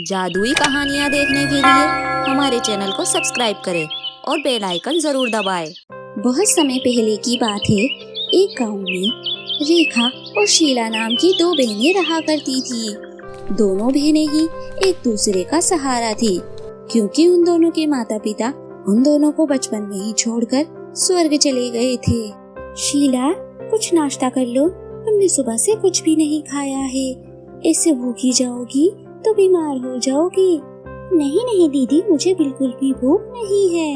जादुई कहानियाँ देखने के लिए हमारे चैनल को सब्सक्राइब करें और बेल आइकन जरूर दबाएं। बहुत समय पहले की बात है। एक गांव में रेखा और शीला नाम की दो बहनें रहा करती थी। दोनों बहनें ही एक दूसरे का सहारा थी, क्योंकि उन दोनों के माता पिता उन दोनों को बचपन में ही छोड़कर स्वर्ग चले गए थे। शीला, कुछ नाश्ता कर लो, तुमने सुबह से कुछ भी नहीं खाया है। ऐसे भूखी जाओगी तो बीमार हो जाओगी। नहीं नहीं दीदी, मुझे बिल्कुल भी भूख नहीं है।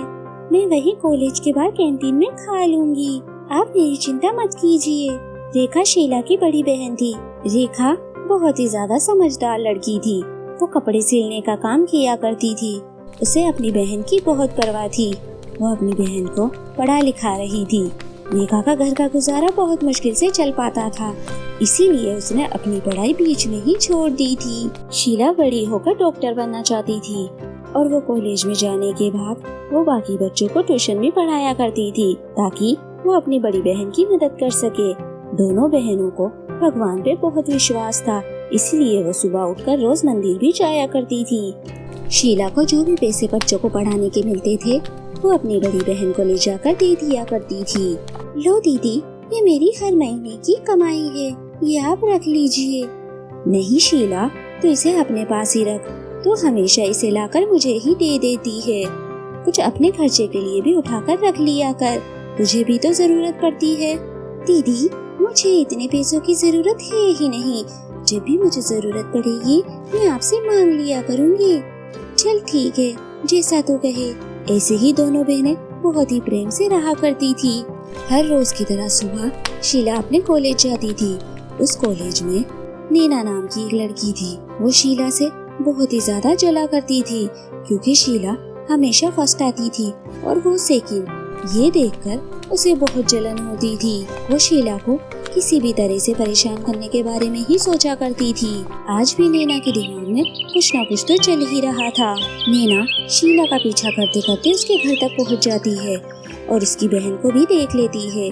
मैं वही कॉलेज के बाहर कैंटीन में खा लूंगी। आप मेरी चिंता मत कीजिए। रेखा शीला की बड़ी बहन थी। रेखा बहुत ही ज्यादा समझदार लड़की थी। वो कपड़े सिलने का काम किया करती थी। उसे अपनी बहन की बहुत परवाह थी। वो अपनी बहन को पढ़ा लिखा रही थी। रेखा का घर का गुजारा बहुत मुश्किल से चल पाता था, इसीलिए उसने अपनी पढ़ाई बीच में ही छोड़ दी थी। शीला बड़ी होकर डॉक्टर बनना चाहती थी और वो कॉलेज में जाने के बाद वो बाकी बच्चों को ट्यूशन भी पढ़ाया करती थी, ताकि वो अपनी बड़ी बहन की मदद कर सके। दोनों बहनों को भगवान पे बहुत विश्वास था, इसलिए वो सुबह उठकर रोज मंदिर भी जाया करती थी। शीला को जो भी पैसे बच्चों को पढ़ाने के मिलते थे, वो अपनी बड़ी बहन को ले जाकर दे दिया करती थी। लो दीदी, ये मेरी हर महीने की कमाई है, ये आप रख लीजिए। नहीं शीला, तो इसे अपने पास ही रख। तो हमेशा इसे लाकर मुझे ही दे देती है। कुछ अपने खर्चे के लिए भी उठाकर रख लिया कर, तुझे भी तो जरूरत पड़ती है। दीदी, मुझे इतने पैसों की जरूरत है ही नहीं। जब भी मुझे जरूरत पड़ेगी मैं आपसे मांग लिया करूँगी। चल ठीक है, जैसा तू कहे। ऐसे ही दोनों बहनें बहुत ही प्रेम से रहा करती थी। हर रोज की तरह सुबह शीला अपने कॉलेज जाती थी। उस कॉलेज में नैना नाम की एक लड़की थी। वो शीला से बहुत ही ज्यादा जला करती थी, क्योंकि शीला हमेशा फर्स्ट आती थी और वो सेकंड। ये देखकर उसे बहुत जलन होती थी। वो शीला को किसी भी तरह से परेशान करने के बारे में ही सोचा करती थी। आज भी नैना के दिमाग में कुछ न कुछ तो चल ही रहा था। नैना शीला का पीछा करते करते उसके घर तक पहुंच जाती है और उसकी बहन को भी देख लेती है।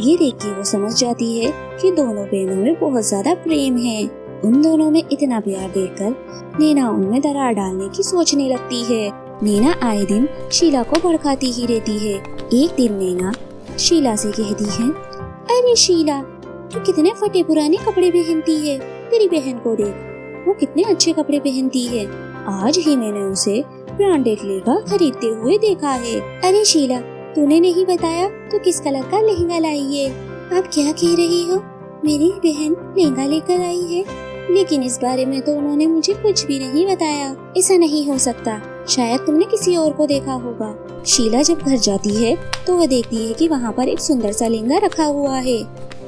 ये देख के वो समझ जाती है कि दोनों बहनों में बहुत ज्यादा प्रेम है। उन दोनों में इतना प्यार देखकर नैना उनमें दरार डालने की सोचने लगती है। नैना आए दिन शीला को भड़काती ही रहती है। एक दिन नैना शीला से कहती है, अरे शीला, तू कितने फटे पुराने कपड़े पहनती है। तेरी बहन को देख, वो कितने अच्छे कपड़े पहनती है। आज ही मैंने उसे ब्रांडेड लहंगा खरीदते हुए देखा है। अरे शीला, तूने नहीं बताया तो किस कलर का लहंगा लाई है। आप क्या कह रही हो? मेरी बहन लहंगा लेकर आई है, लेकिन इस बारे में तो उन्होंने मुझे कुछ भी नहीं बताया। ऐसा नहीं हो सकता, शायद तुमने किसी और को देखा होगा। शीला जब घर जाती है तो वह देखती है कि वहाँ पर एक सुंदर सा लहंगा रखा हुआ है।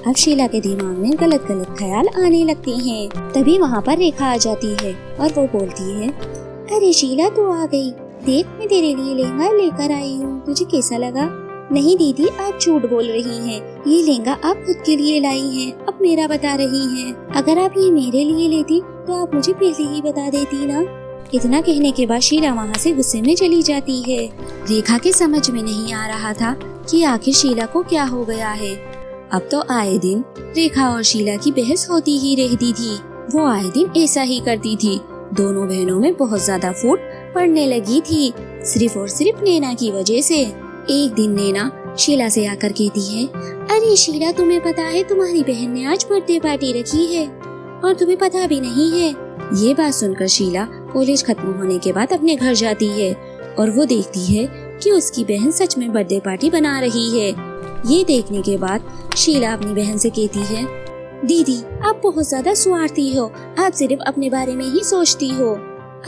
अब शीला के दिमाग में गलत गलत ख्याल आने लगते हैं। तभी वहाँ पर रेखा आ जाती है और वो बोलती है, अरे शीला, तू आ गई। देख, मैं तेरे लिए लहंगा लेकर आई हूँ, तुझे कैसा लगा? नहीं दीदी, आप झूठ बोल रही हैं। ये लहंगा आप खुद के लिए लाई हैं, अब मेरा बता रही हैं। अगर आप ये मेरे लिए लेती तो आप मुझे पहले ही बता देती ना। इतना कहने के बाद शीला वहाँ से गुस्से में चली जाती है। रेखा के समझ में नहीं आ रहा था कि आखिर शीला को क्या हो गया है। अब तो आए दिन रेखा और शीला की बहस होती ही रहती थी। वो आए दिन ऐसा ही करती थी। दोनों बहनों में बहुत ज्यादा फूट पड़ने लगी थी, सिर्फ और सिर्फ नैना की वजह से। एक दिन नैना शीला से आकर कहती है, अरे शीला, तुम्हें पता है तुम्हारी बहन ने आज बर्थडे पार्टी रखी है और तुम्हें पता भी नहीं है। ये बात सुनकर शीला कॉलेज खत्म होने के बाद अपने घर जाती है और वो देखती है कि उसकी बहन सच में बर्थडे पार्टी बना रही है। ये देखने के बाद शीला अपनी बहन से कहती है, दीदी, आप बहुत ज्यादा स्वार्थी हो। आप सिर्फ अपने बारे में ही सोचती हो।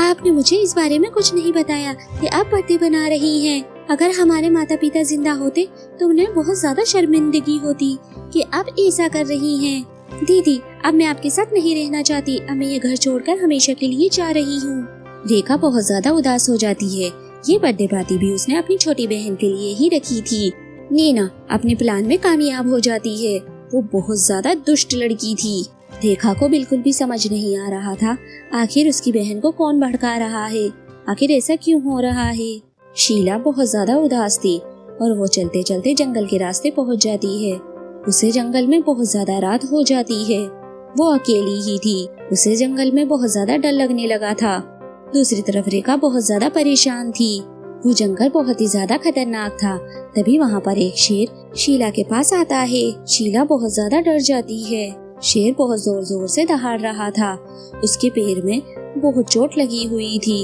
आपने मुझे इस बारे में कुछ नहीं बताया कि आप बर्थडे बना रही हैं। अगर हमारे माता पिता जिंदा होते तो उन्हें बहुत ज्यादा शर्मिंदगी होती कि आप ऐसा कर रही हैं। दीदी, अब मैं आपके साथ नहीं रहना चाहती। अब मैं ये घर छोड़कर हमेशा के लिए जा रही हूँ। रेखा बहुत ज्यादा उदास हो जाती है। ये बर्थडे पार्टी भी उसने अपनी छोटी बहन के लिए ही रखी थी। नैना अपने प्लान में कामयाब हो जाती है। वो बहुत ज्यादा दुष्ट लड़की थी। रेखा को बिल्कुल भी समझ नहीं आ रहा था आखिर उसकी बहन को कौन भड़का रहा है, आखिर ऐसा क्यों हो रहा है। शीला बहुत ज्यादा उदास थी और वो चलते चलते जंगल के रास्ते पहुंच जाती है। उसे जंगल में बहुत ज्यादा रात हो जाती है। वो अकेली ही थी। उसे जंगल में बहुत ज्यादा डर लगने लगा था। दूसरी तरफ रेखा बहुत ज्यादा परेशान थी। वो जंगल बहुत ही ज्यादा खतरनाक था। तभी वहाँ पर एक शेर शीला के पास आता है। शीला बहुत ज्यादा डर जाती है। शेर बहुत जोर जोर से दहाड़ रहा था। उसके पैर में बहुत चोट लगी हुई थी,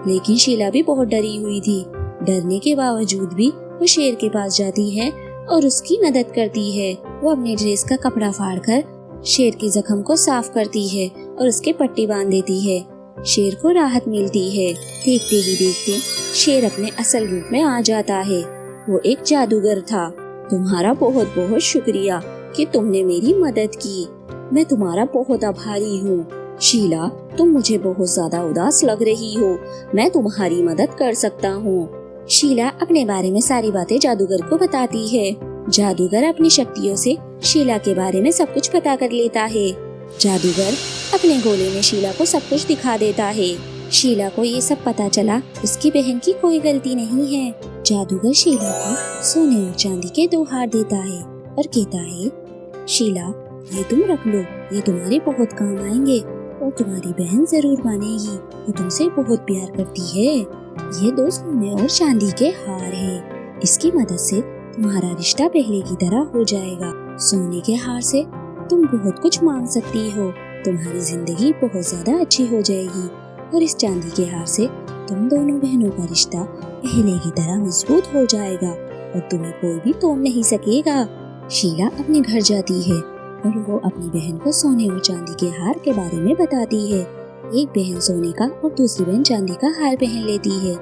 लेकिन शीला भी बहुत डरी हुई थी। डरने के बावजूद भी वो शेर के पास जाती है और उसकी मदद करती है। वो अपने ड्रेस का कपड़ा फाड़कर शेर के जख्म को साफ करती है और उसके पट्टी बांध देती है। शेर को राहत मिलती है। देखते ही देखते शेर अपने असल रूप में आ जाता है। वो एक जादूगर था। तुम्हारा बहुत बहुत शुक्रिया कि तुमने मेरी मदद की। मैं तुम्हारा बहुत आभारी हूँ। शीला, तुम मुझे बहुत ज्यादा उदास लग रही हो। मैं तुम्हारी मदद कर सकता हूँ। शीला अपने बारे में सारी बातें जादूगर को बताती है। जादूगर अपनी शक्तियों से शीला के बारे में सब कुछ पता कर लेता है। जादूगर अपने गोले में शीला को सब कुछ दिखा देता है। शीला को ये सब पता चला उसकी बहन की कोई गलती नहीं है। जादूगर शीला को सोने और चांदी के 2 हार देता है और कहता है, शीला, ये तुम रख लो। ये तुम्हारे बहुत काम आएंगे और तुम्हारी बहन जरूर मानेगी। वो तुमसे बहुत प्यार करती है। ये 2 सोने और चांदी के हार है। इसकी मदद से तुम्हारा रिश्ता पहले की तरह हो जाएगा। सोने के हार से तुम बहुत कुछ मांग सकती हो। तुम्हारी जिंदगी बहुत ज्यादा अच्छी हो जाएगी और इस चांदी के हार से तुम दोनों बहनों का रिश्ता पहले की तरह मजबूत हो जाएगा और तुम्हें कोई भी तोड़ नहीं सकेगा। शीला अपने घर जाती है और वो अपनी बहन को सोने और चांदी के हार के बारे में बताती है। एक बहन सोने का और दूसरी बहन चांदी का हार पहन लेती है।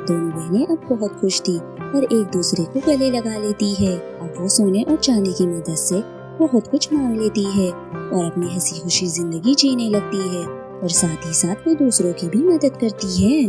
दोनों बहनें अब बहुत खुश थी और एक दूसरे को गले लगा लेती है। अब वो सोने और चांदी की मदद से बहुत कुछ मांग लेती है और अपनी हंसी खुशी जिंदगी जीने लगती है और साथ ही साथ वो दूसरों की भी मदद करती है।